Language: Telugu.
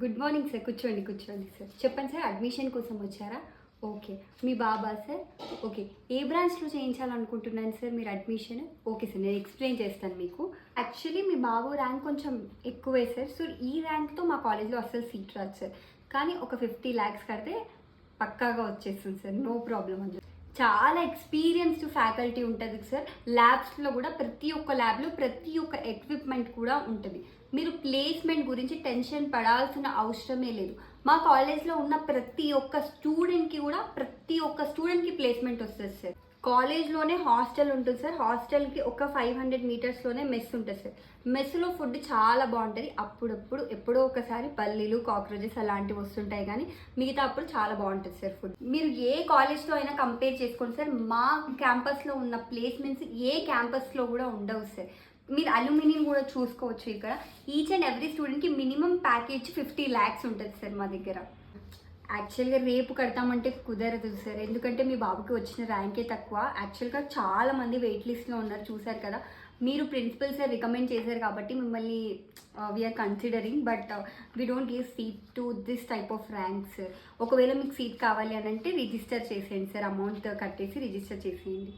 Good morning sir. కూర్చోండి కూర్చోండి సార్. చెప్పండి సార్, అడ్మిషన్ కోసం వచ్చారా? ఓకే. మీ బాబా సార్? ఓకే. ఏ బ్రాంచ్లో చేయించాలనుకుంటున్నాను సార్ మీరు అడ్మిషన్? ఓకే సార్, నేను ఎక్స్ప్లెయిన్ చేస్తాను మీకు. యాక్చువల్లీ మీ బాబు ర్యాంక్ కొంచెం ఎక్కువే సార్. సో ఈ ర్యాంక్తో మా కాలేజ్లో అస్సలు సీట్ రాదు సార్. కానీ ఒక 50 lakhs కడితే పక్కాగా వచ్చేస్తుంది సార్, నో ప్రాబ్లం అని. చాలా ఎక్స్పీరియన్స్డ్ ఫ్యాకల్టీ ఉంటుంది సార్. ల్యాబ్స్లో కూడా ప్రతి ఒక్క ల్యాబ్లో ప్రతి ఒక్క ఎక్విప్మెంట్ కూడా ఉంటుంది. మీరు ప్లేస్మెంట్ గురించి టెన్షన్ పడాల్సిన అవసరమే లేదు. మా కాలేజ్లో ఉన్న ప్రతి ఒక్క స్టూడెంట్కి ప్లేస్మెంట్ వస్తుంది సార్. కాలేజ్లోనే హాస్టల్ ఉంటుంది సార్. హాస్టల్కి ఒక 500 మీటర్స్లోనే మెస్ ఉంటుంది సార్. మెస్లో ఫుడ్ చాలా బాగుంటుంది. అప్పుడప్పుడు ఎప్పుడో ఒకసారి పల్లీలు, కాక్రోచెస్ అలాంటివి వస్తుంటాయి, కానీ మిగతా అప్పుడు చాలా బాగుంటుంది సార్ ఫుడ్. మీరు ఏ కాలేజ్తో అయినా కంపేర్ చేసుకోండి సార్. మా క్యాంపస్లో ఉన్న ప్లేస్మెంట్స్ ఏ క్యాంపస్లో కూడా ఉండవు సార్. మీరు అల్యూమినియం కూడా చూసుకోవచ్చు. ఇక్కడ ఈచ్ అండ్ ఎవ్రీ స్టూడెంట్కి మినిమం ప్యాకేజ్ 50 lakhs ఉంటుంది సార్ మా దగ్గర. యాక్చువల్గా రేపు కడతామంటే కుదరదు సార్, ఎందుకంటే మీ బాబుకి వచ్చిన ర్యాంకే తక్కువ. యాక్చువల్గా చాలామంది వెయిట్ లిస్ట్లో ఉన్నారు, చూసారు కదా. మీరు ప్రిన్సిపల్ సార్ రికమెండ్ చేశారు కాబట్టి మిమ్మల్ని we are considering, but we don't give seat to this type of ranks. ఒకవేళ మీకు సీట్ కావాలి అని అంటే రిజిస్టర్ చేసేయండి సార్, అమౌంట్ కట్టేసి రిజిస్టర్ చేసేయండి.